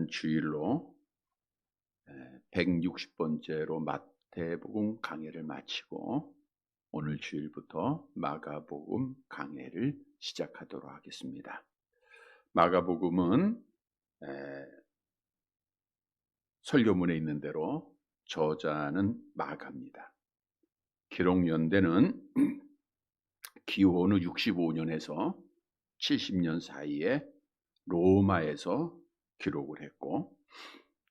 지난 주일로 160번째로 마태복음 강해를 마치고 오늘 주일부터 마가복음 강해를 시작하도록 하겠습니다. 마가복음은 설교문에 있는 대로 저자는 마가입니다. 기록 연대는 기원후 65년에서 70년 사이에 로마에서 기록을 했고,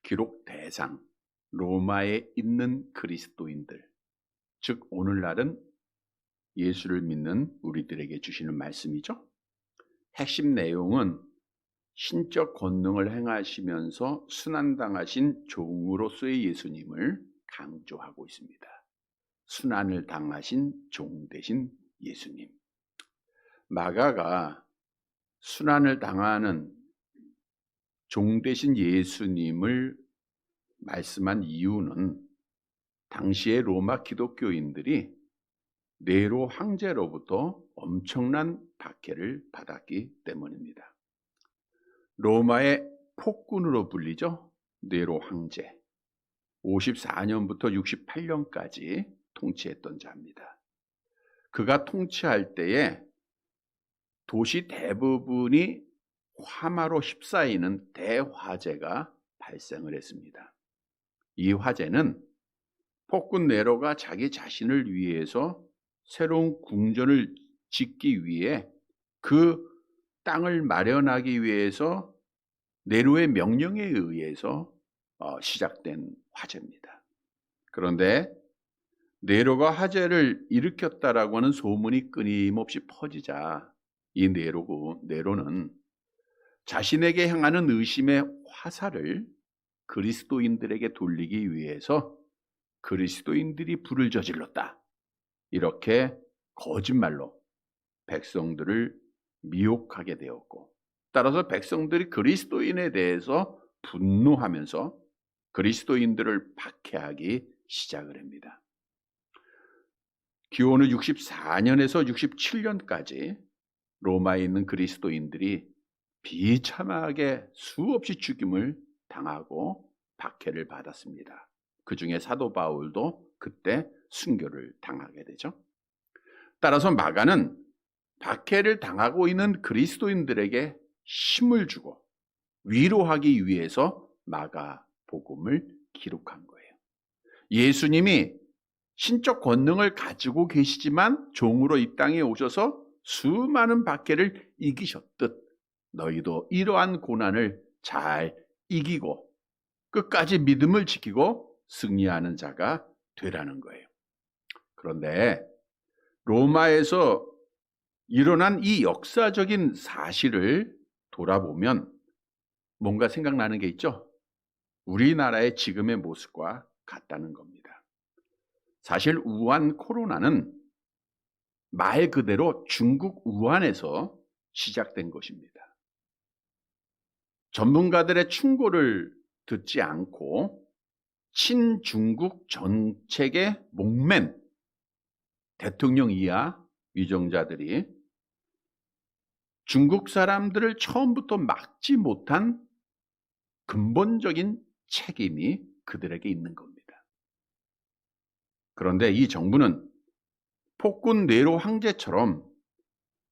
기록 대상, 로마에 있는 그리스도인들, 즉 오늘날은 예수를 믿는 우리들에게 주시는 말씀이죠. 핵심 내용은 신적 권능을 행하시면서 순환당하신 종으로서의 예수님을 강조하고 있습니다. 순환을 당하신 종 되신 예수님. 마가가 순환을 당하는 종 되신 예수님을 말씀한 이유는 당시의 로마 기독교인들이 네로 황제로부터 엄청난 박해를 받았기 때문입니다. 로마의 폭군으로 불리죠. 네로 황제. 54년부터 68년까지 통치했던 자입니다. 그가 통치할 때에 도시 대부분이 화마로 휩싸이는 대화재가 발생을 했습니다. 이 화재는 폭군 네로가 자기 자신을 위해서 새로운 궁전을 짓기 위해 그 땅을 마련하기 위해서 네로의 명령에 의해서 시작된 화재입니다. 그런데 네로가 화재를 일으켰다라고 하는 소문이 끊임없이 퍼지자 이 네로는 자신에게 향하는 의심의 화살을 그리스도인들에게 돌리기 위해서 그리스도인들이 불을 저질렀다, 이렇게 거짓말로 백성들을 미혹하게 되었고, 따라서 백성들이 그리스도인에 대해서 분노하면서 그리스도인들을 박해하기 시작을 합니다. 기원후 64년에서 67년까지 로마에 있는 그리스도인들이 비참하게 수없이 죽임을 당하고 박해를 받았습니다. 그 중에 사도 바울도 그때 순교를 당하게 되죠. 따라서 마가는 박해를 당하고 있는 그리스도인들에게 힘을 주고 위로하기 위해서 마가복음을 기록한 거예요. 예수님이 신적 권능을 가지고 계시지만 종으로 이 땅에 오셔서 수많은 박해를 이기셨듯 너희도 이러한 고난을 잘 이기고 끝까지 믿음을 지키고 승리하는 자가 되라는 거예요. 그런데 로마에서 일어난 이 역사적인 사실을 돌아보면 뭔가 생각나는 게 있죠. 우리나라의 지금의 모습과 같다는 겁니다. 사실 우한 코로나는 말 그대로 중국 우한에서 시작된 것입니다. 전문가들의 충고를 듣지 않고 친중국 정책에 목맨 대통령 이하 위정자들이 중국 사람들을 처음부터 막지 못한 근본적인 책임이 그들에게 있는 겁니다. 그런데 이 정부는 폭군 네로 황제처럼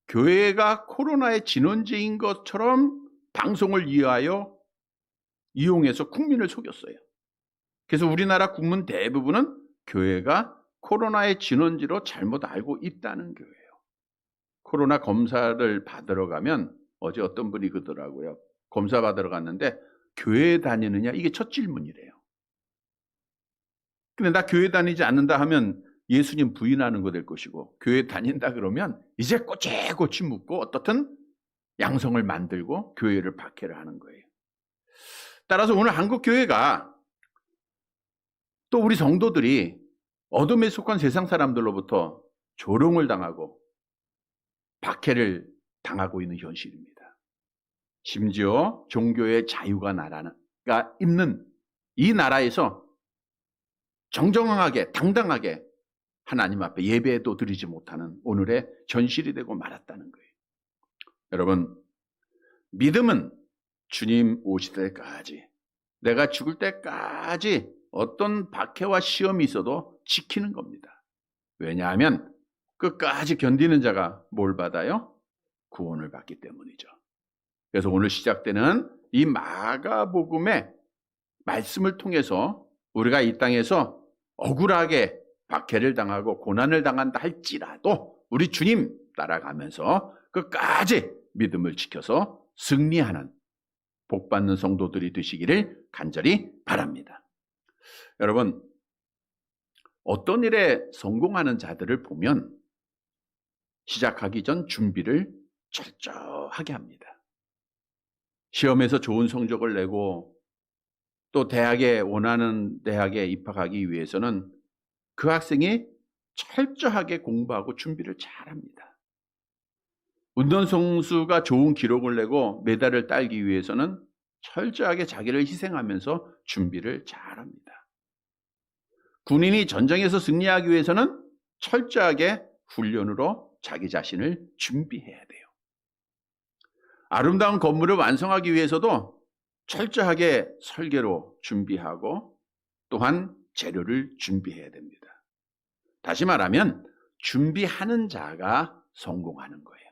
교회가 코로나의 진원지인 것처럼 방송을 이용해서 국민을 속였어요. 그래서 우리나라 국민 대부분은 교회가 코로나의 진원지로 잘못 알고 있다는 거예요. 코로나 검사를 받으러 가면 어제 어떤 분이 그러더라고요. 검사 받으러 갔는데 교회 다니느냐? 이게 첫 질문이래요. 근데 나 교회 다니지 않는다 하면 예수님 부인하는 거 될 것이고, 교회 다닌다 그러면 이제 꼬치꼬치 묻고 어떻든 양성을 만들고 교회를 박해를 하는 거예요. 따라서 오늘 한국 교회가 또 우리 성도들이 어둠에 속한 세상 사람들로부터 조롱을 당하고 박해를 당하고 있는 현실입니다. 심지어 종교의 자유가 있는 이 나라에서 정정하게 당당하게 하나님 앞에 예배도 드리지 못하는 오늘의 현실이 되고 말았다는 거예요. 여러분, 믿음은 주님 오실 때까지 내가 죽을 때까지 어떤 박해와 시험이 있어도 지키는 겁니다. 왜냐하면 끝까지 견디는 자가 뭘 받아요? 구원을 받기 때문이죠. 그래서 오늘 시작되는 이 마가복음의 말씀을 통해서 우리가 이 땅에서 억울하게 박해를 당하고 고난을 당한다 할지라도 우리 주님 따라가면서 끝까지 믿음을 지켜서 승리하는 복받는 성도들이 되시기를 간절히 바랍니다. 여러분, 어떤 일에 성공하는 자들을 보면 시작하기 전 준비를 철저하게 합니다. 시험에서 좋은 성적을 내고 또 원하는 대학에 입학하기 위해서는 그 학생이 철저하게 공부하고 준비를 잘합니다. 운동선수가 좋은 기록을 내고 메달을 따기 위해서는 철저하게 자기를 희생하면서 준비를 잘합니다. 군인이 전쟁에서 승리하기 위해서는 철저하게 훈련으로 자기 자신을 준비해야 돼요. 아름다운 건물을 완성하기 위해서도 철저하게 설계로 준비하고 또한 재료를 준비해야 됩니다. 다시 말하면 준비하는 자가 성공하는 거예요.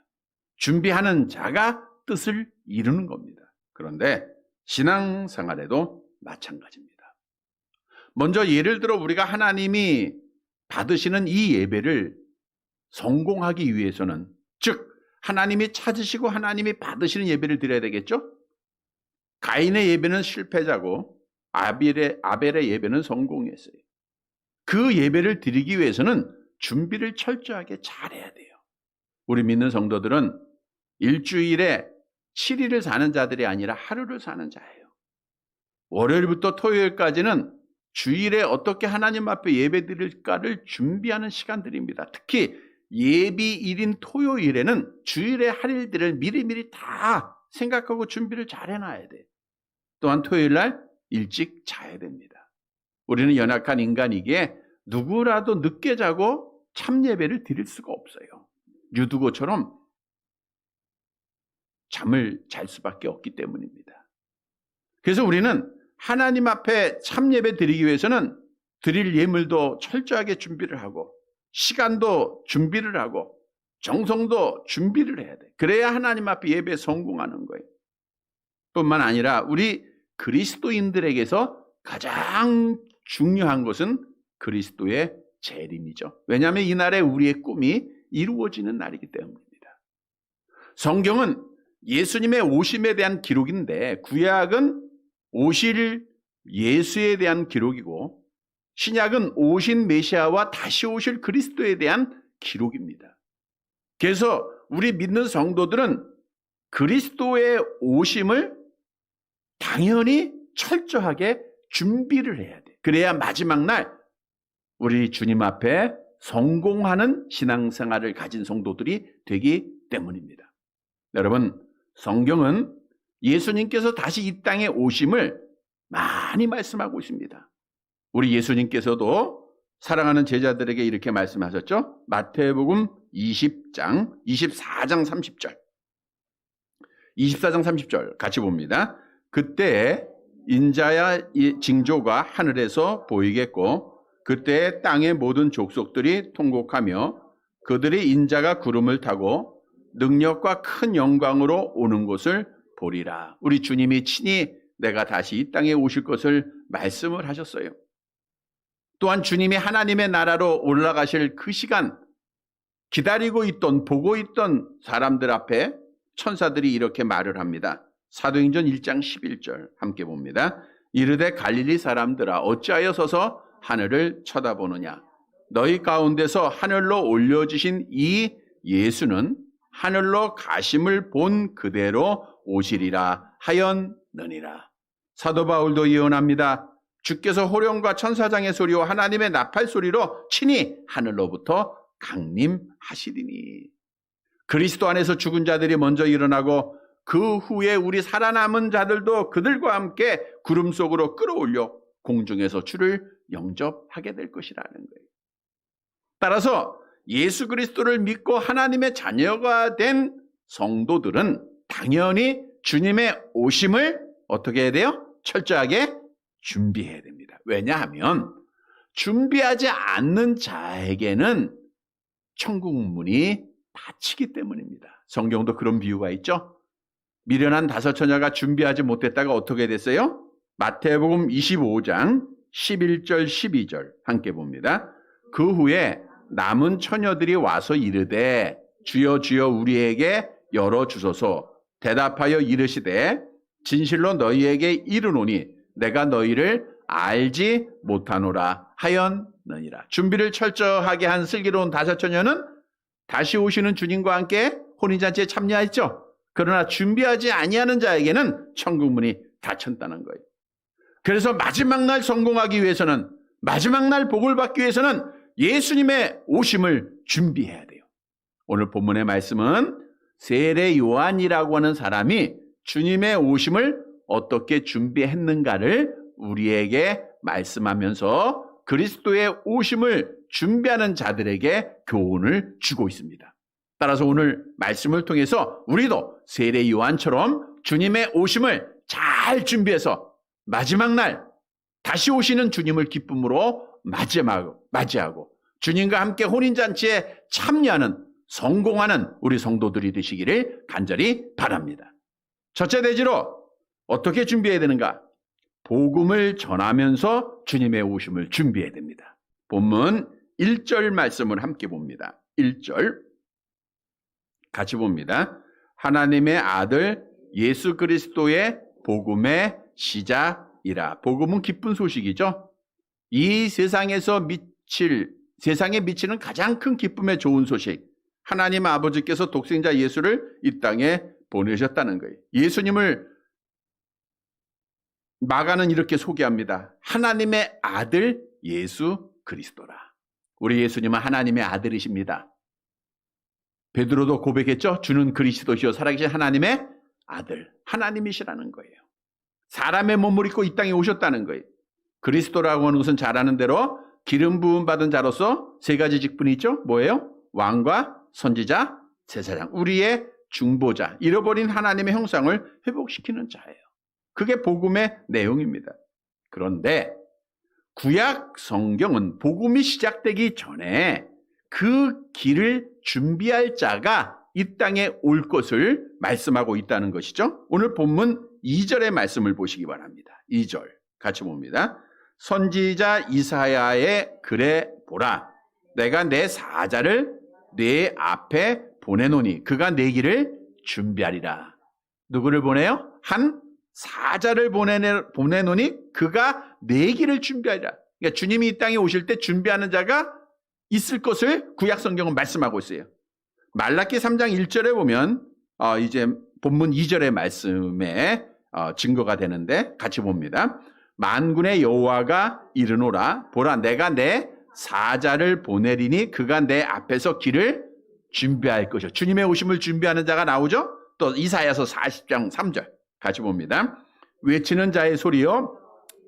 준비하는 자가 뜻을 이루는 겁니다. 그런데 신앙생활에도 마찬가지입니다. 먼저 예를 들어 우리가 하나님이 받으시는 이 예배를 성공하기 위해서는, 즉 하나님이 찾으시고 하나님이 받으시는 예배를 드려야 되겠죠? 가인의 예배는 실패자고 아벨의 예배는 성공했어요. 그 예배를 드리기 위해서는 준비를 철저하게 잘해야 돼요. 우리 믿는 성도들은 일주일에 7일을 사는 자들이 아니라 하루를 사는 자예요. 월요일부터 토요일까지는 주일에 어떻게 하나님 앞에 예배 드릴까를 준비하는 시간들입니다. 특히 예비일인 토요일에는 주일에 할 일들을 미리미리 다 생각하고 준비를 잘 해놔야 돼요. 또한 토요일날 일찍 자야 됩니다. 우리는 연약한 인간이기에 누구라도 늦게 자고 참예배를 드릴 수가 없어요. 유두고처럼 잠을 잘 수밖에 없기 때문입니다. 그래서 우리는 하나님 앞에 참예배 드리기 위해서는 드릴 예물도 철저하게 준비를 하고 시간도 준비를 하고 정성도 준비를 해야 돼. 그래야 하나님 앞에 예배에 성공하는 거예요. 뿐만 아니라 우리 그리스도인들에게서 가장 중요한 것은 그리스도의 재림이죠. 왜냐하면 이날에 우리의 꿈이 이루어지는 날이기 때문입니다. 성경은 예수님의 오심에 대한 기록인데 구약은 오실 예수에 대한 기록이고 신약은 오신 메시아와 다시 오실 그리스도에 대한 기록입니다. 그래서 우리 믿는 성도들은 그리스도의 오심을 당연히 철저하게 준비를 해야 돼. 그래야 마지막 날 우리 주님 앞에 성공하는 신앙생활을 가진 성도들이 되기 때문입니다. 여러분, 성경은 예수님께서 다시 이 땅에 오심을 많이 말씀하고 있습니다. 우리 예수님께서도 사랑하는 제자들에게 이렇게 말씀하셨죠. 마태복음 24장 30절. 24장 30절 같이 봅니다. 그때 인자야 징조가 하늘에서 보이겠고 그때 땅의 모든 족속들이 통곡하며 그들의 인자가 구름을 타고 능력과 큰 영광으로 오는 것을 보리라. 우리 주님이 친히 내가 다시 이 땅에 오실 것을 말씀을 하셨어요. 또한 주님이 하나님의 나라로 올라가실 그 시간 기다리고 있던 보고 있던 사람들 앞에 천사들이 이렇게 말을 합니다. 사도행전 1장 11절 함께 봅니다. 이르되 갈릴리 사람들아 어찌하여 서서 하늘을 쳐다보느냐. 너희 가운데서 하늘로 올려지신 이 예수는 하늘로 가심을 본 그대로 오시리라 하였느니라. 사도 바울도 예언합니다. 주께서 호령과 천사장의 소리와 하나님의 나팔 소리로 친히 하늘로부터 강림하시리니. 그리스도 안에서 죽은 자들이 먼저 일어나고 그 후에 우리 살아남은 자들도 그들과 함께 구름 속으로 끌어올려 공중에서 주를 영접하게 될 것이라는 거예요. 따라서 예수 그리스도를 믿고 하나님의 자녀가 된 성도들은 당연히 주님의 오심을 어떻게 해야 돼요? 철저하게 준비해야 됩니다. 왜냐하면 준비하지 않는 자에게는 천국 문이 닫히기 때문입니다. 성경도 그런 비유가 있죠. 미련한 5 처녀가 준비하지 못했다가 어떻게 됐어요? 마태복음 25장 11절 12절 함께 봅니다. 그 후에 남은 처녀들이 와서 이르되 주여 주여 우리에게 열어주소서. 대답하여 이르시되 진실로 너희에게 이르노니 내가 너희를 알지 못하노라 하였느니라. 준비를 철저하게 한 슬기로운 5 처녀는 다시 오시는 주님과 함께 혼인잔치에 참여했죠. 그러나 준비하지 아니하는 자에게는 천국문이 닫혔다는 거예요. 그래서 마지막 날 성공하기 위해서는, 마지막 날 복을 받기 위해서는 예수님의 오심을 준비해야 돼요. 오늘 본문의 말씀은 세례 요한이라고 하는 사람이 주님의 오심을 어떻게 준비했는가를 우리에게 말씀하면서 그리스도의 오심을 준비하는 자들에게 교훈을 주고 있습니다. 따라서 오늘 말씀을 통해서 우리도 세례 요한처럼 주님의 오심을 잘 준비해서 마지막 날 다시 오시는 주님을 기쁨으로 맞이하고 주님과 함께 혼인잔치에 참여하는 성공하는 우리 성도들이 되시기를 간절히 바랍니다. 첫째 대지로 어떻게 준비해야 되는가? 복음을 전하면서 주님의 오심을 준비해야 됩니다. 본문 1절 말씀을 함께 봅니다. 1절 같이 봅니다. 하나님의 아들 예수 그리스도의 복음의 시작이라. 복음은 기쁜 소식이죠. 이 세상에 미치는 가장 큰 기쁨의 좋은 소식. 하나님 아버지께서 독생자 예수를 이 땅에 보내셨다는 거예요. 예수님을 마가는 이렇게 소개합니다. 하나님의 아들 예수 그리스도라. 우리 예수님은 하나님의 아들이십니다. 베드로도 고백했죠. 주는 그리스도시요 살아계신 하나님의 아들, 하나님이시라는 거예요. 사람의 몸을 입고 이 땅에 오셨다는 거예요. 그리스도라고 하는 것은 잘 아는 대로 기름 부음 받은 자로서 3가지 직분이 있죠. 뭐예요? 왕과 선지자, 제사장, 우리의 중보자, 잃어버린 하나님의 형상을 회복시키는 자예요. 그게 복음의 내용입니다. 그런데 구약 성경은 복음이 시작되기 전에 그 길을 준비할 자가 이 땅에 올 것을 말씀하고 있다는 것이죠. 오늘 본문 2절의 말씀을 보시기 바랍니다. 2절 같이 봅니다. 선지자 이사야의 글에 보라. 내가 내 사자를 내 앞에 보내노니 그가 내 길을 준비하리라. 누구를 보내요? 한 사자를 보내노니 그가 내 길을 준비하리라. 그러니까 주님이 이 땅에 오실 때 준비하는 자가 있을 것을 구약 성경은 말씀하고 있어요. 말라기 3장 1절에 보면 이제 본문 2절의 말씀에 증거가 되는데 같이 봅니다. 만군의 여호와가 이르노라. 보라 내가 내 사자를 보내리니 그가 내 앞에서 길을 준비할 것이요. 주님의 오심을 준비하는 자가 나오죠. 또 이사야서 40장 3절 같이 봅니다. 외치는 자의 소리요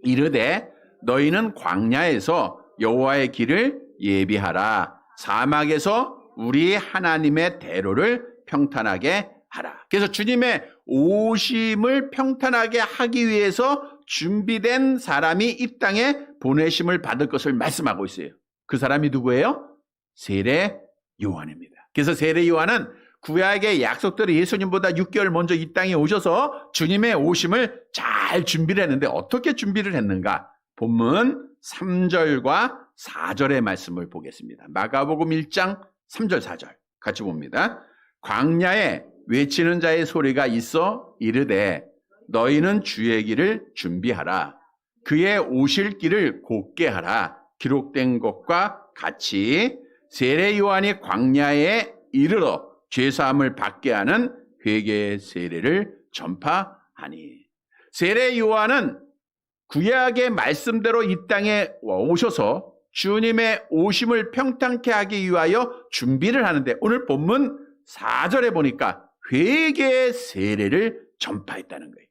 이르되 너희는 광야에서 여호와의 길을 예비하라. 사막에서 우리 하나님의 대로를 평탄하게 하라. 그래서 주님의 오심을 평탄하게 하기 위해서 준비된 사람이 이 땅에 보내심을 받을 것을 말씀하고 있어요. 그 사람이 누구예요? 세례 요한입니다. 그래서 세례 요한은 구약의 약속대로 예수님보다 6개월 먼저 이 땅에 오셔서 주님의 오심을 잘 준비를 했는데 어떻게 준비를 했는가? 본문 3절과 4절의 말씀을 보겠습니다. 마가복음 1장 3절 4절 같이 봅니다. 광야에 외치는 자의 소리가 있어 이르되 너희는 주의 길을 준비하라. 그의 오실 길을 곧게 하라. 기록된 것과 같이 세례 요한이 광야에 이르러 죄사함을 받게 하는 회개의 세례를 전파하니. 세례 요한은 구약의 말씀대로 이 땅에 오셔서 주님의 오심을 평탄케 하기 위하여 준비를 하는데 오늘 본문 4절에 보니까 회개의 세례를 전파했다는 거예요.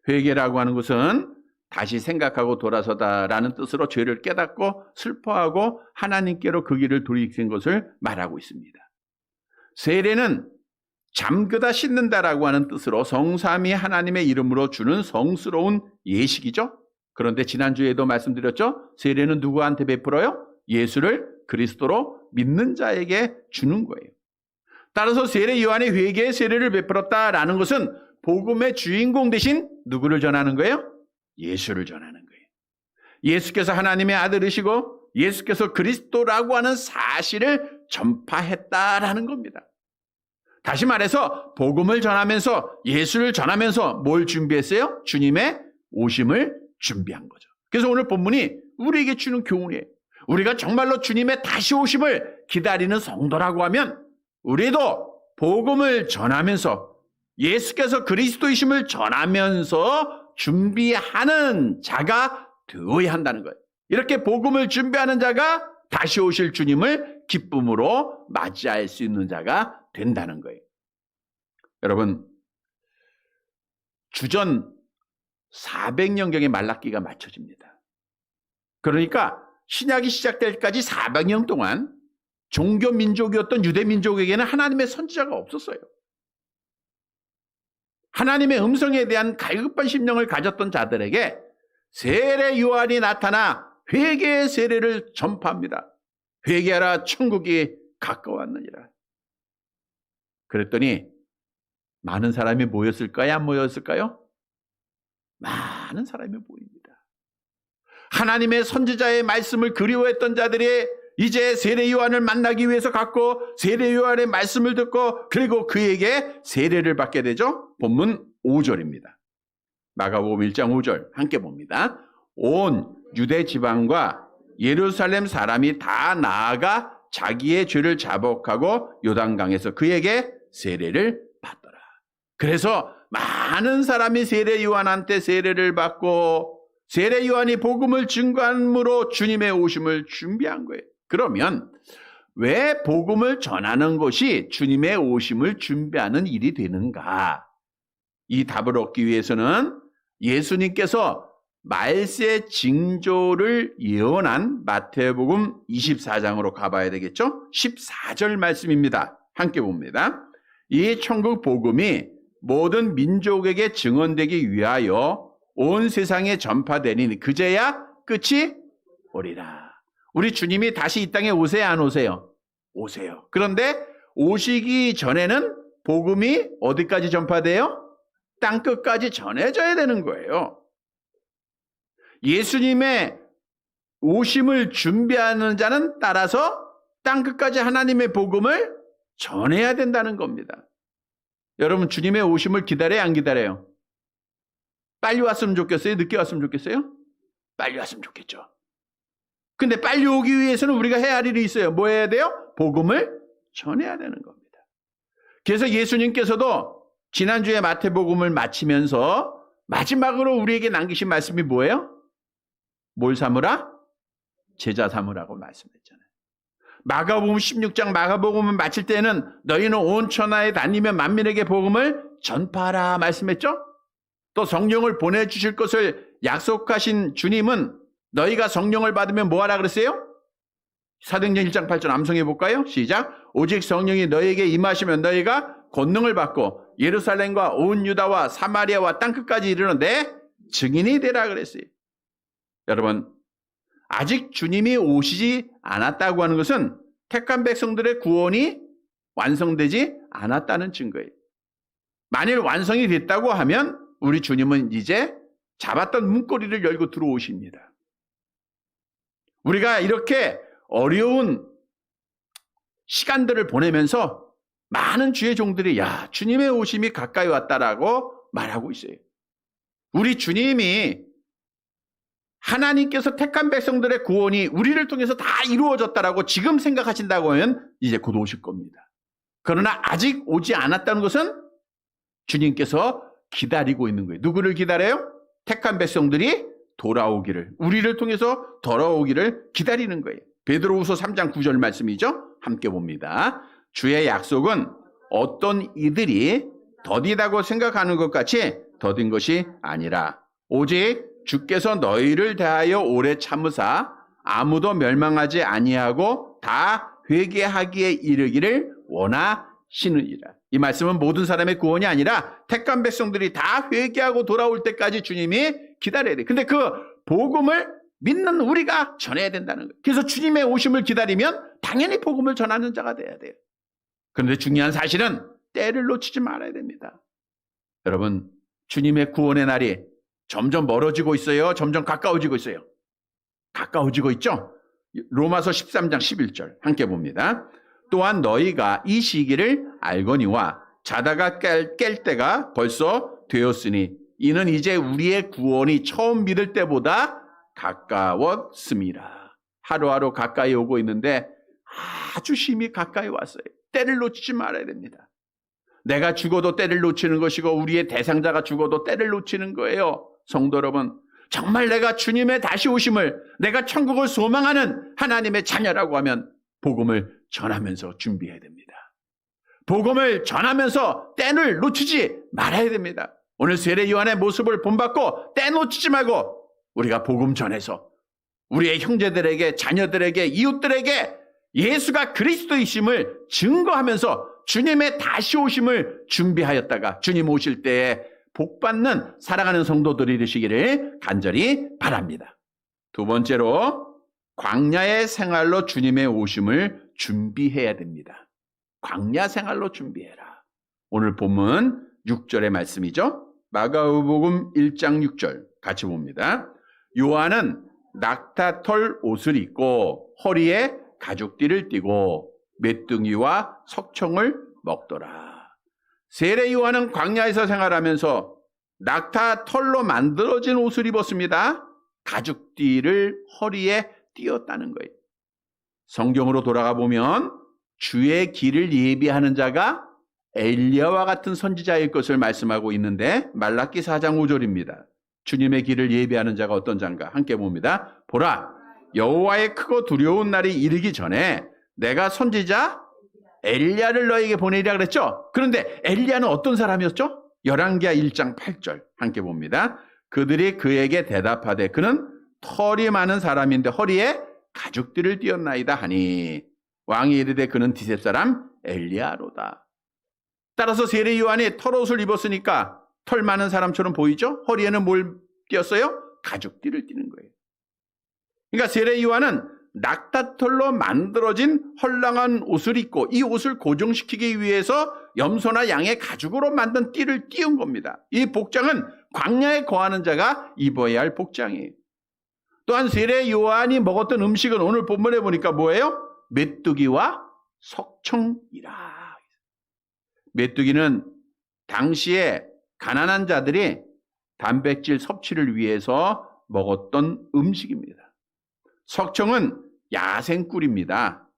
회개라고 하는 것은 다시 생각하고 돌아서다라는 뜻으로 죄를 깨닫고 슬퍼하고 하나님께로 그 길을 돌이킨 것을 말하고 있습니다. 세례는 잠그다 씻는다라고 하는 뜻으로 성삼위 하나님의 이름으로 주는 성스러운 예식이죠. 그런데 지난주에도 말씀드렸죠? 세례는 누구한테 베풀어요? 예수를 그리스도로 믿는 자에게 주는 거예요. 따라서 세례 요한이 회개의 세례를 베풀었다라는 것은 복음의 주인공 대신 누구를 전하는 거예요? 예수를 전하는 거예요. 예수께서 하나님의 아들이시고 예수께서 그리스도라고 하는 사실을 전파했다라는 겁니다. 다시 말해서 복음을 전하면서 예수를 전하면서 뭘 준비했어요? 주님의 오심을 준비한 거죠. 그래서 오늘 본문이 우리에게 주는 교훈이에요. 우리가 정말로 주님의 다시 오심을 기다리는 성도라고 하면 우리도 복음을 전하면서 예수께서 그리스도이심을 전하면서 준비하는 자가 되어야 한다는 거예요. 이렇게 복음을 준비하는 자가 다시 오실 주님을 기쁨으로 맞이할 수 있는 자가 된다는 거예요. 여러분, 주전 400년경에 말라기가 맞춰집니다. 그러니까 신약이 시작될 때까지 400년 동안 종교 민족이었던 유대 민족에게는 하나님의 선지자가 없었어요. 하나님의 음성에 대한 갈급한 심령을 가졌던 자들에게 세례 요한이 나타나 회개의 세례를 전파합니다. 회개하라, 천국이 가까웠느니라. 그랬더니 많은 사람이 모였을까요? 안 모였을까요? 많은 사람이 모입니다. 하나님의 선지자의 말씀을 그리워했던 자들이 이제 세례 요한을 만나기 위해서 갔고 세례 요한의 말씀을 듣고 그리고 그에게 세례를 받게 되죠. 본문 5절입니다. 마가복음 1장 5절 함께 봅니다. 온 유대 지방과 예루살렘 사람이 다 나아가 자기의 죄를 자복하고 요단강에서 그에게 세례를 받더라. 그래서 많은 사람이 세례 요한한테 세례를 받고 세례 요한이 복음을 증거함으로 주님의 오심을 준비한 거예요. 그러면 왜 복음을 전하는 것이 주님의 오심을 준비하는 일이 되는가? 이 답을 얻기 위해서는 예수님께서 말세 징조를 예언한 마태복음 24장으로 가봐야 되겠죠? 14절 말씀입니다. 함께 봅니다. 이 천국 복음이 모든 민족에게 증언되기 위하여 온 세상에 전파되니 그제야 끝이 오리라. 우리 주님이 다시 이 땅에 오세요, 안 오세요? 오세요. 그런데 오시기 전에는 복음이 어디까지 전파돼요? 땅 끝까지 전해져야 되는 거예요. 예수님의 오심을 준비하는 자는 따라서 땅 끝까지 하나님의 복음을 전해야 된다는 겁니다. 여러분, 주님의 오심을 기다려요, 안 기다려요? 빨리 왔으면 좋겠어요? 늦게 왔으면 좋겠어요? 빨리 왔으면 좋겠죠. 근데 빨리 오기 위해서는 우리가 해야 할 일이 있어요. 뭐 해야 돼요? 복음을 전해야 되는 겁니다. 그래서 예수님께서도 지난주에 마태복음을 마치면서 마지막으로 우리에게 남기신 말씀이 뭐예요? 뭘 삼으라? 제자 삼으라고 말씀했잖아요. 마가복음 16장 마가복음을 마칠 때는 너희는 온 천하에 다니며 만민에게 복음을 전파하라 말씀했죠? 또 성령을 보내주실 것을 약속하신 주님은 너희가 성령을 받으면 뭐하라 그랬어요? 사도행전 1장 8절 암송해 볼까요? 시작. 오직 성령이 너희에게 임하시면 너희가 권능을 받고 예루살렘과 온 유다와 사마리아와 땅끝까지 이르는 내 증인이 되라 그랬어요. 여러분, 아직 주님이 오시지 않았다고 하는 것은 택한 백성들의 구원이 완성되지 않았다는 증거예요. 만일 완성이 됐다고 하면 우리 주님은 이제 잡았던 문고리를 열고 들어오십니다. 우리가 이렇게 어려운 시간들을 보내면서 많은 주의 종들이 야, 주님의 오심이 가까이 왔다라고 말하고 있어요. 우리 주님이 하나님께서 택한 백성들의 구원이 우리를 통해서 다 이루어졌다라고 지금 생각하신다고 하면 이제 곧 오실 겁니다. 그러나 아직 오지 않았다는 것은 주님께서 기다리고 있는 거예요. 누구를 기다려요? 택한 백성들이 돌아오기를, 우리를 통해서 돌아오기를 기다리는 거예요. 베드로후서 3장 9절 말씀이죠. 함께 봅니다. 주의 약속은 어떤 이들이 더디다고 생각하는 것 같이 더딘 것이 아니라 오직 주께서 너희를 대하여 오래 참으사 아무도 멸망하지 아니하고 다 회개하기에 이르기를 원하시느니라. 이 말씀은 모든 사람의 구원이 아니라 택한 백성들이 다 회개하고 돌아올 때까지 주님이 기다려야 돼. 근데 그 복음을 믿는 우리가 전해야 된다는 거예요. 그래서 주님의 오심을 기다리면 당연히 복음을 전하는 자가 돼야 돼요. 그런데 중요한 사실은 때를 놓치지 말아야 됩니다. 여러분, 주님의 구원의 날이 점점 멀어지고 있어요? 점점 가까워지고 있어요? 가까워지고 있죠? 로마서 13장 11절 함께 봅니다. 또한 너희가 이 시기를 알거니와 자다가 깰 때가 벌써 되었으니 이는 이제 우리의 구원이 처음 믿을 때보다 가까웠습니다. 하루하루 가까이 오고 있는데 아주 심히 가까이 왔어요. 때를 놓치지 말아야 됩니다. 내가 죽어도 때를 놓치는 것이고 우리의 대상자가 죽어도 때를 놓치는 거예요. 성도 여러분, 정말 내가 주님의 다시 오심을, 내가 천국을 소망하는 하나님의 자녀라고 하면 복음을 전하면서 준비해야 됩니다. 복음을 전하면서 때를 놓치지 말아야 됩니다. 오늘 세례 요한의 모습을 본받고 때 놓치지 말고 우리가 복음 전해서 우리의 형제들에게, 자녀들에게, 이웃들에게 예수가 그리스도이심을 증거하면서 주님의 다시 오심을 준비하였다가 주님 오실 때에 복받는 사랑하는 성도들이 되시기를 간절히 바랍니다. 두 번째로 광야의 생활로 주님의 오심을 준비해야 됩니다. 광야 생활로 준비해라. 오늘 본문 6절의 말씀이죠. 마가복음 1장 6절 같이 봅니다. 요한은 낙타털 옷을 입고 허리에 가죽띠를 띠고 메뚜기와 석청을 먹더라. 세례 요한은 광야에서 생활하면서 낙타털로 만들어진 옷을 입었습니다. 가죽띠를 허리에 띄었다는 거예요. 성경으로 돌아가 보면 주의 길을 예비하는 자가 엘리야와 같은 선지자일 것을 말씀하고 있는데 말라기 4장 5절입니다. 주님의 길을 예비하는 자가 어떤 자인가 함께 봅니다. 보라, 여호와의 크고 두려운 날이 이르기 전에 내가 선지자 엘리야를 너에게 보내리라 그랬죠. 그런데 엘리야는 어떤 사람이었죠? 열왕기하 1장 8절 함께 봅니다. 그들이 그에게 대답하되 그는 털이 많은 사람인데 허리에 가죽띠를 띄었나이다 하니 왕이 이르되 그는 디셉 사람 엘리야로다. 따라서 세례 요한이 털옷을 입었으니까 털 많은 사람처럼 보이죠? 허리에는 뭘 띄었어요? 가죽띠를 띄는 거예요. 그러니까 세례 요한은 낙타털로 만들어진 헐랑한 옷을 입고 이 옷을 고정시키기 위해서 염소나 양의 가죽으로 만든 띠를 띄운 겁니다. 이 복장은 광야에 거하는 자가 입어야 할 복장이에요. 또한 세례 요한이 먹었던 음식은 오늘 본문에 보니까 뭐예요? 메뚜기와 석청이라. 메뚜기는 당시에 가난한 자들이 단백질 섭취를 위해서 먹었던 음식입니다. 석청은 야생꿀입니다.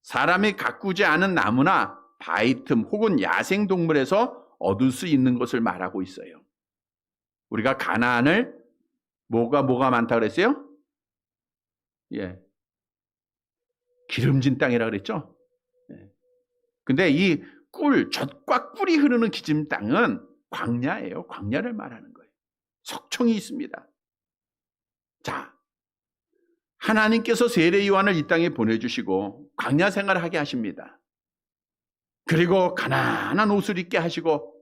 사람이 가꾸지 않은 나무나 바위 틈 혹은 야생동물에서 얻을 수 있는 것을 말하고 있어요. 우리가 가나안을 뭐가 많다 그랬어요? 예. 기름진 땅이라 그랬죠? 예. 근데 이 젖과 꿀이 흐르는 기름 땅은 광야예요. 광야를 말하는 거예요. 석청이 있습니다. 자, 하나님께서 세례 요한을 이 땅에 보내주시고 광야 생활을 하게 하십니다. 그리고 가난한 옷을 입게 하시고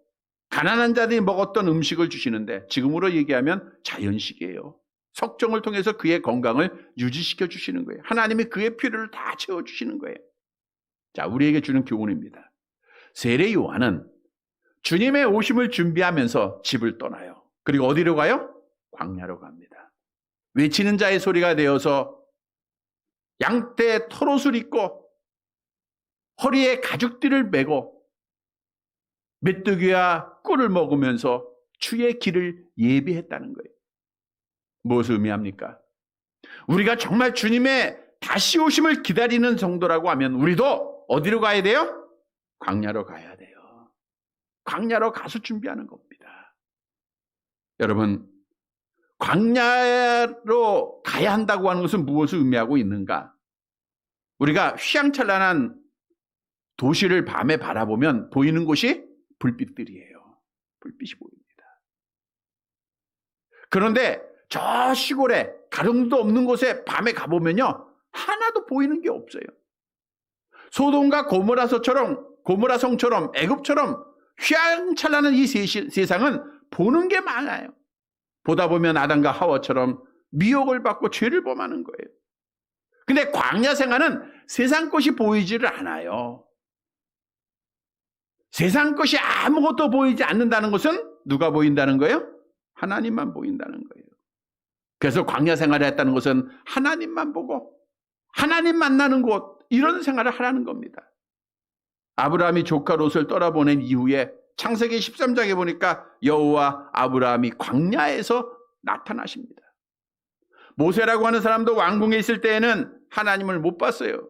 가난한 자들이 먹었던 음식을 주시는데 지금으로 얘기하면 자연식이에요. 석정을 통해서 그의 건강을 유지시켜 주시는 거예요. 하나님이 그의 필요를 다 채워주시는 거예요. 자, 우리에게 주는 교훈입니다. 세례 요한은 주님의 오심을 준비하면서 집을 떠나요. 그리고 어디로 가요? 광야로 갑니다. 외치는 자의 소리가 되어서 양떼 털옷을 입고 허리에 가죽띠를 메고 메뚜기와 꿀을 먹으면서 주의 길을 예비했다는 거예요. 무엇을 의미합니까? 우리가 정말 주님의 다시 오심을 기다리는 정도라고 하면 우리도 어디로 가야 돼요? 광야로 가야 돼요. 광야로 가서 준비하는 겁니다. 여러분, 광야로 가야 한다고 하는 것은 무엇을 의미하고 있는가? 우리가 휘황찬란한 도시를 밤에 바라보면 보이는 곳이 불빛들이에요. 불빛이 보입니다. 그런데 저 시골에 가령도 없는 곳에 밤에 가보면요, 하나도 보이는 게 없어요. 소돔과 고모라성처럼 애굽처럼 휘황찬란한 이 세상은 보는 게 많아요. 보다 보면 아담과 하와처럼 미혹을 받고 죄를 범하는 거예요. 근데 광야 생활은 세상 것이 보이지를 않아요. 세상 것이 아무것도 보이지 않는다는 것은 누가 보인다는 거예요? 하나님만 보인다는 거예요. 그래서 광야 생활을 했다는 것은 하나님만 보고 하나님 만나는 곳, 이런 생활을 하라는 겁니다. 아브라함이 조카 롯을 떠나보낸 이후에 창세기 13장에 보니까 여호와 아브라함이 광야에서 나타나십니다. 모세라고 하는 사람도 왕궁에 있을 때에는 하나님을 못 봤어요.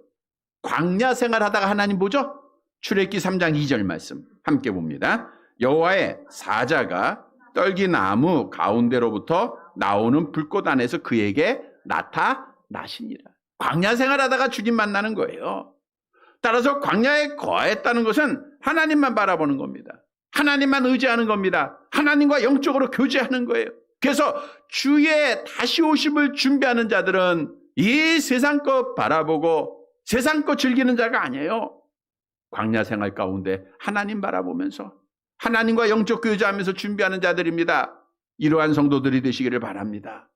광야 생활하다가 하나님 보죠? 출애굽기 3장 2절 말씀 함께 봅니다. 여호와의 사자가 떨기나무 가운데로부터 나오는 불꽃 안에서 그에게 나타나시니라. 광야 생활하다가 주님 만나는 거예요. 따라서 광야에 거했다는 것은 하나님만 바라보는 겁니다. 하나님만 의지하는 겁니다. 하나님과 영적으로 교제하는 거예요. 그래서 주의 다시 오심을 준비하는 자들은 이 세상 것 바라보고 세상 것 즐기는 자가 아니에요. 광야 생활 가운데 하나님 바라보면서 하나님과 영적 교제하면서 준비하는 자들입니다. 이러한 성도들이 되시기를 바랍니다.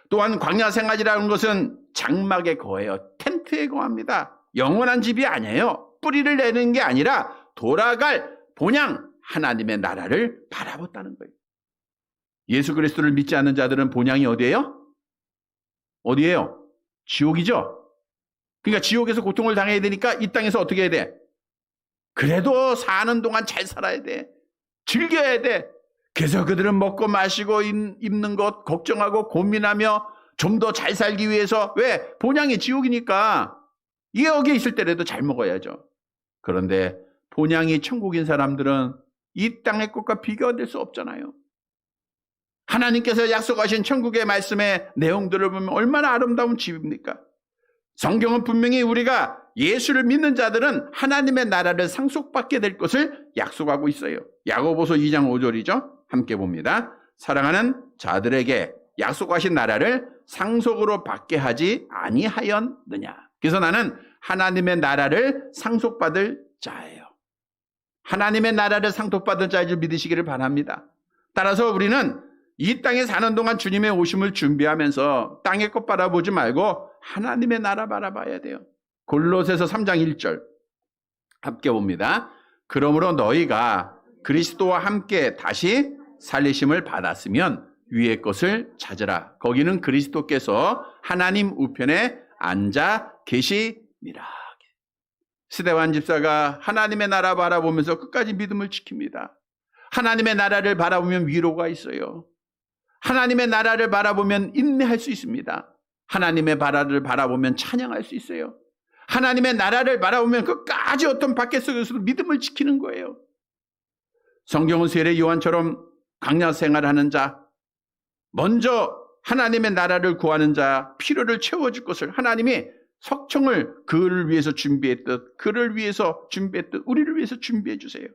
또한 광야 생활이라는 것은 장막에 거해요. 텐트에 거합니다. 영원한 집이 아니에요. 뿌리를 내는 게 아니라 돌아갈 본향 하나님의 나라를 바라봤다는 거예요. 예수 그리스도를 믿지 않는 자들은 본향이 어디예요? 어디예요? 지옥이죠. 그러니까 지옥에서 고통을 당해야 되니까 이 땅에서 어떻게 해야 돼? 그래도 사는 동안 잘 살아야 돼. 즐겨야 돼. 그래서 그들은 먹고 마시고 입는 것 걱정하고 고민하며 좀 더 잘 살기 위해서, 왜? 본향이 지옥이니까 여기에 있을 때라도 잘 먹어야죠. 그런데 본향이 천국인 사람들은 이 땅의 것과 비교가 될 수 없잖아요. 하나님께서 약속하신 천국의 말씀의 내용들을 보면 얼마나 아름다운 집입니까? 성경은 분명히 우리가 예수를 믿는 자들은 하나님의 나라를 상속받게 될 것을 약속하고 있어요. 야고보서 2장 5절이죠. 함께 봅니다. 사랑하는 자들에게 약속하신 나라를 상속으로 받게 하지 아니하였느냐. 그래서 나는 하나님의 나라를 상속받을 자예요. 하나님의 나라를 상속받을 자인 줄 믿으시기를 바랍니다. 따라서 우리는 이 땅에 사는 동안 주님의 오심을 준비하면서 땅의 것 바라보지 말고 하나님의 나라 바라봐야 돼요. 골로새서 3장 1절 함께 봅니다. 그러므로 너희가 그리스도와 함께 다시 살리심을 받았으면 위의 것을 찾으라. 거기는 그리스도께서 하나님 우편에 앉아 계시니라. 스데반 집사가 하나님의 나라 바라보면서 끝까지 믿음을 지킵니다. 하나님의 나라를 바라보면 위로가 있어요. 하나님의 나라를 바라보면 인내할 수 있습니다. 하나님의 나라를 바라보면 찬양할 수 있어요. 하나님의 나라를 바라보면 끝까지 어떤 박해 속에서도 믿음을 지키는 거예요. 성경은 세례 요한처럼 광야 생활하는 자, 먼저 하나님의 나라를 구하는 자 필요를 채워줄 것을 하나님이 석청을 그를 위해서 준비했듯, 그를 위해서 준비했듯 우리를 위해서 준비해 주세요.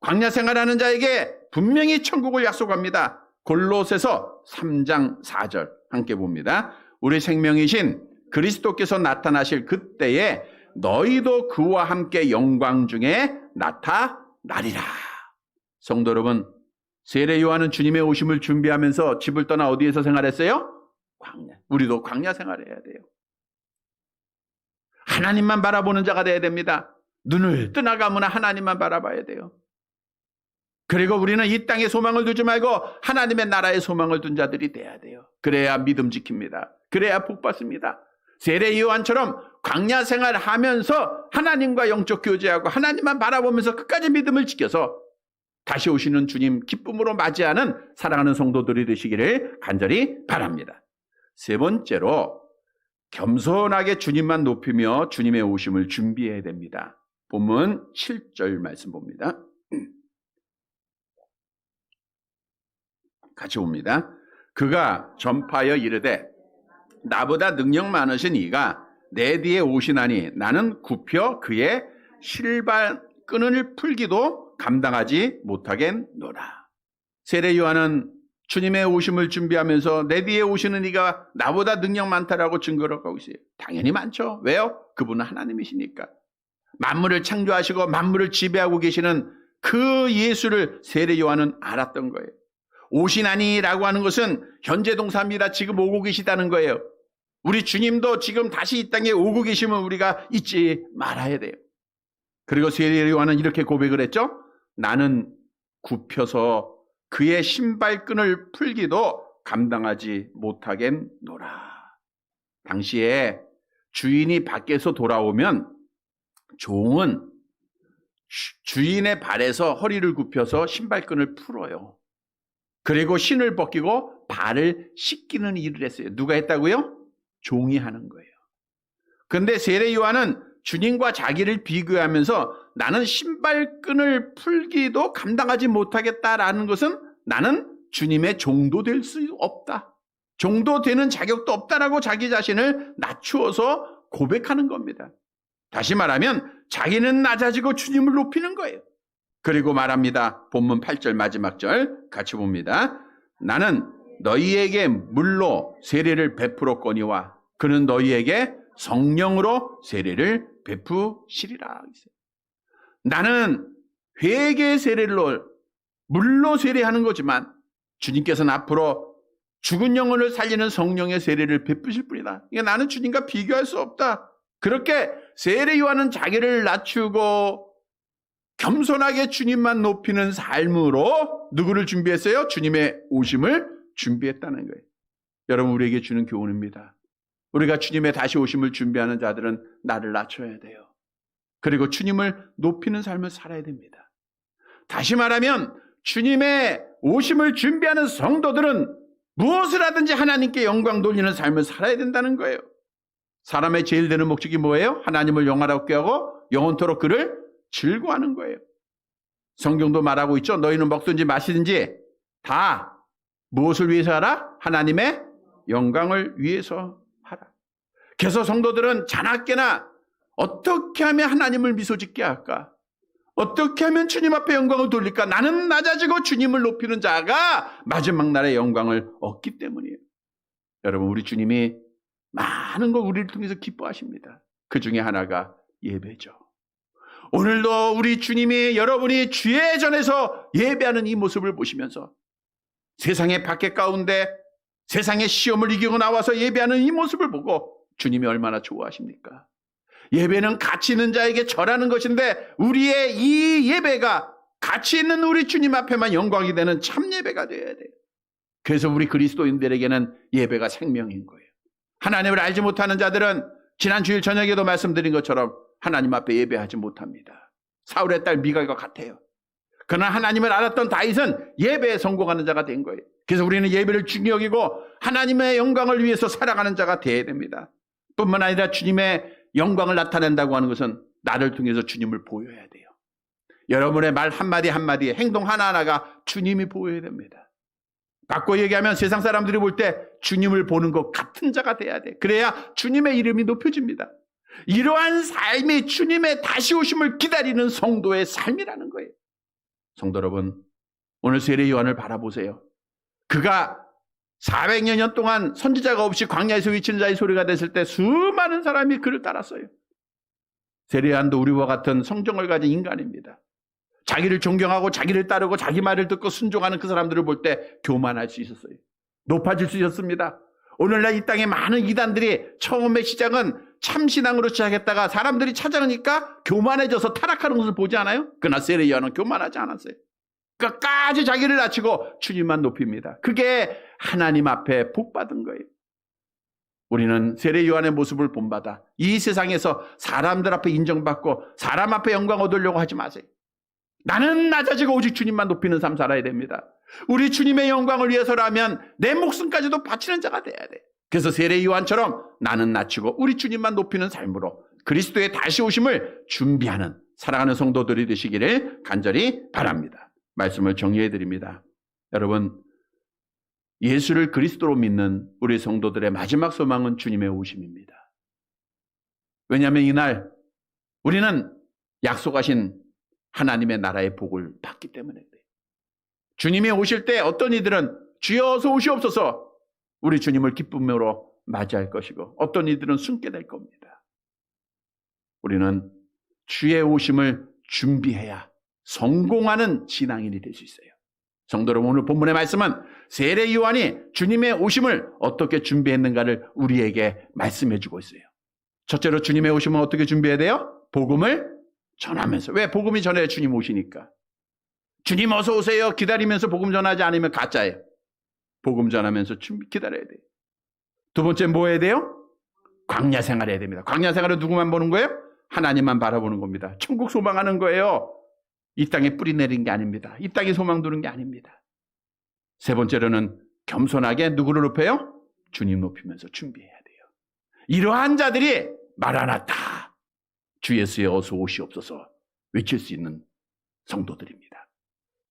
광야 생활하는 자에게 분명히 천국을 약속합니다. 골로새서 3장 4절 함께 봅니다. 우리 생명이신 그리스도께서 나타나실 그때에 너희도 그와 함께 영광 중에 나타나리라. 성도 여러분, 세례 요한은 주님의 오심을 준비하면서 집을 떠나 어디에서 생활했어요? 광야. 우리도 광야 생활해야 돼요. 하나님만 바라보는 자가 돼야 됩니다. 눈을 뜨나가무나 하나님만 바라봐야 돼요. 그리고 우리는 이 땅에 소망을 두지 말고 하나님의 나라에 소망을 둔 자들이 돼야 돼요. 그래야 믿음 지킵니다. 그래야 복 받습니다. 세례 요한처럼 광야 생활하면서 하나님과 영적 교제하고 하나님만 바라보면서 끝까지 믿음을 지켜서 다시 오시는 주님 기쁨으로 맞이하는 사랑하는 성도들이 되시기를 간절히 바랍니다. 세 번째로 겸손하게 주님만 높이며 주님의 오심을 준비해야 됩니다. 본문 7절 말씀 봅니다. 같이 봅니다. 그가 전파하여 이르되 나보다 능력 많으신 이가 내 뒤에 오시나니 나는 굽혀 그의 실발 끈을 풀기도 감당하지 못하겠노라. 세례 요한은 주님의 오심을 준비하면서 내 뒤에 오시는 이가 나보다 능력 많다라고 증거를 하고 있어요. 당연히 많죠. 왜요? 그분은 하나님이시니까. 만물을 창조하시고 만물을 지배하고 계시는 그 예수를 세례 요한은 알았던 거예요. 오시나니라고 하는 것은 현재 동사입니다. 지금 오고 계시다는 거예요. 우리 주님도 지금 다시 이 땅에 오고 계시면 우리가 잊지 말아야 돼요. 그리고 세례 요한은 이렇게 고백을 했죠. 나는 굽혀서 그의 신발끈을 풀기도 감당하지 못하겠노라. 당시에 주인이 밖에서 돌아오면 종은 주인의 발에서 허리를 굽혀서 신발끈을 풀어요. 그리고 신을 벗기고 발을 씻기는 일을 했어요. 누가 했다고요? 종이 하는 거예요. 그런데 세례 요한은 주님과 자기를 비교하면서 나는 신발끈을 풀기도 감당하지 못하겠다라는 것은 나는 주님의 종도 될 수 없다. 종도 되는 자격도 없다라고 자기 자신을 낮추어서 고백하는 겁니다. 다시 말하면 자기는 낮아지고 주님을 높이는 거예요. 그리고 말합니다. 본문 8절 마지막 절 같이 봅니다. 나는 너희에게 물로 세례를 베풀었거니와 그는 너희에게 성령으로 세례를 베푸시리라. 나는 회개 세례로 물로 세례하는 거지만 주님께서는 앞으로 죽은 영혼을 살리는 성령의 세례를 베푸실 뿐이다. 그러니까 나는 주님과 비교할 수 없다. 그렇게 세례 요한은 자기를 낮추고 겸손하게 주님만 높이는 삶으로 누구를 준비했어요? 주님의 오심을 준비했다는 거예요. 여러분, 우리에게 주는 교훈입니다. 우리가 주님의 다시 오심을 준비하는 자들은 나를 낮춰야 돼요. 그리고 주님을 높이는 삶을 살아야 됩니다. 다시 말하면 주님의 오심을 준비하는 성도들은 무엇을 하든지 하나님께 영광 돌리는 삶을 살아야 된다는 거예요. 사람의 제일 되는 목적이 뭐예요? 하나님을 영화롭게 하고 영원토록 그를 즐거워하는 거예요. 성경도 말하고 있죠. 너희는 먹든지 마시든지 다 무엇을 위해서 하라? 하나님의 영광을 위해서 하라. 그래서 성도들은 자나깨나 어떻게 하면 하나님을 미소짓게 할까? 어떻게 하면 주님 앞에 영광을 돌릴까? 나는 낮아지고 주님을 높이는 자가 마지막 날의 영광을 얻기 때문이에요. 여러분, 우리 주님이 많은 걸 우리를 통해서 기뻐하십니다. 그 중에 하나가 예배죠. 오늘도 우리 주님이 여러분이 주의 전에서 예배하는 이 모습을 보시면서 세상의 박해 가운데 세상의 시험을 이기고 나와서 예배하는 이 모습을 보고 주님이 얼마나 좋아하십니까? 예배는 가치 있는 자에게 절하는 것인데 우리의 이 예배가 가치 있는 우리 주님 앞에만 영광이 되는 참 예배가 되어야 돼요. 그래서 우리 그리스도인들에게는 예배가 생명인 거예요. 하나님을 알지 못하는 자들은 지난 주일 저녁에도 말씀드린 것처럼 하나님 앞에 예배하지 못합니다. 사울의 딸 미갈과 같아요. 그러나 하나님을 알았던 다윗은 예배에 성공하는 자가 된 거예요. 그래서 우리는 예배를 중요히 여기고 하나님의 영광을 위해서 살아가는 자가 되어야 됩니다. 뿐만 아니라 주님의 영광을 나타낸다고 하는 것은 나를 통해서 주님을 보여야 돼요. 여러분의 말 한마디 한마디에 행동 하나하나가 주님이 보여야 됩니다. 바꿔 얘기하면 세상 사람들이 볼 때 주님을 보는 것 같은 자가 돼야 돼. 그래야 주님의 이름이 높여집니다. 이러한 삶이 주님의 다시 오심을 기다리는 성도의 삶이라는 거예요. 성도 여러분, 오늘 세례 요한을 바라보세요. 그가 400여 년 동안 선지자가 없이 광야에서 외치는 자의 소리가 됐을 때 수많은 사람이 그를 따랐어요. 세례 요한도 우리와 같은 성정을 가진 인간입니다. 자기를 존경하고 자기를 따르고 자기 말을 듣고 순종하는 그 사람들을 볼 때 교만할 수 있었어요. 높아질 수 있었습니다. 오늘날 이 땅에 많은 이단들이 처음에 시작은 참신앙으로 시작했다가 사람들이 찾아가니까 교만해져서 타락하는 것을 보지 않아요? 그러나 세례 요한은 교만하지 않았어요. 끝까지 자기를 낮추고 주님만 높입니다. 그게 하나님 앞에 복받은 거예요. 우리는 세례 요한의 모습을 본받아 이 세상에서 사람들 앞에 인정받고 사람 앞에 영광 얻으려고 하지 마세요. 나는 낮아지고 오직 주님만 높이는 삶 살아야 됩니다. 우리 주님의 영광을 위해서라면 내 목숨까지도 바치는 자가 돼야 돼. 그래서 세례 요한처럼 나는 낮추고 우리 주님만 높이는 삶으로 그리스도의 다시 오심을 준비하는 사랑하는 성도들이 되시기를 간절히 바랍니다. 말씀을 정리해 드립니다. 여러분, 예수를 그리스도로 믿는 우리 성도들의 마지막 소망은 주님의 오심입니다. 왜냐하면 이날 우리는 약속하신 하나님의 나라의 복을 받기 때문에 그래요. 주님이 오실 때 어떤 이들은 주여 어서 오시옵소서 우리 주님을 기쁨으로 맞이할 것이고 어떤 이들은 숨게 될 겁니다. 우리는 주의 오심을 준비해야 성공하는 신앙인이 될 수 있어요. 성도 여러분, 오늘 본문의 말씀은 세례 요한이 주님의 오심을 어떻게 준비했는가를 우리에게 말씀해 주고 있어요. 첫째로 주님의 오심은 어떻게 준비해야 돼요? 복음을 전하면서. 왜? 복음이 전해야 주님 오시니까. 주님 어서 오세요 기다리면서 복음 전하지 않으면 가짜예요. 복음 전하면서 기다려야 돼요. 두 번째 뭐 해야 돼요? 광야 생활해야 됩니다. 광야 생활은 누구만 보는 거예요? 하나님만 바라보는 겁니다. 천국 소망하는 거예요. 이 땅에 뿌리 내린 게 아닙니다. 이 땅에 소망 두는 게 아닙니다. 세 번째로는 겸손하게 누구를 높여요? 주님 높이면서 준비해야 돼요. 이러한 자들이 마라나타, 주 예수의 어서 오시옵소서 외칠 수 있는 성도들입니다.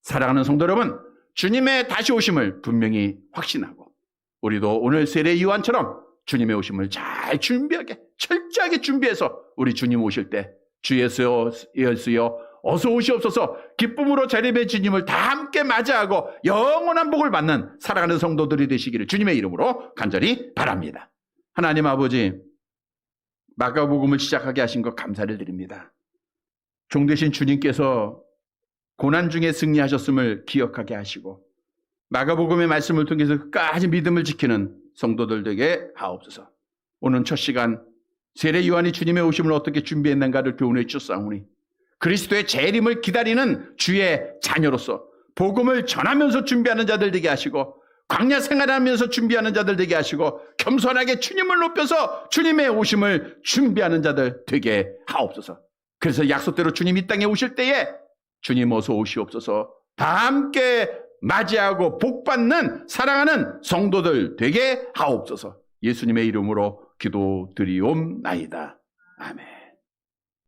사랑하는 성도 여러분, 주님의 다시 오심을 분명히 확신하고 우리도 오늘 세례 요한처럼 주님의 오심을 잘 준비하게, 철저하게 준비해서 우리 주님 오실 때 주 예수여 어서 오시옵소서 기쁨으로 자리에 주님을 다 함께 맞이하고 영원한 복을 받는 사랑하는 성도들이 되시기를 주님의 이름으로 간절히 바랍니다. 하나님 아버지, 마가복음을 시작하게 하신 것 감사를 드립니다. 종 되신 주님께서 고난 중에 승리하셨음을 기억하게 하시고 마가복음의 말씀을 통해서 끝까지 믿음을 지키는 성도들 되게 하옵소서. 오늘 첫 시간 세례 요한이 주님의 오심을 어떻게 준비했는가를 교훈해 주셨사오니 그리스도의 재림을 기다리는 주의 자녀로서 복음을 전하면서 준비하는 자들 되게 하시고 광야 생활하면서 준비하는 자들 되게 하시고 겸손하게 주님을 높여서 주님의 오심을 준비하는 자들 되게 하옵소서. 그래서 약속대로 주님 이 땅에 오실 때에 주님 어서 오시옵소서 다 함께 맞이하고 복받는 사랑하는 성도들 되게 하옵소서. 예수님의 이름으로 기도드리옵나이다. 아멘.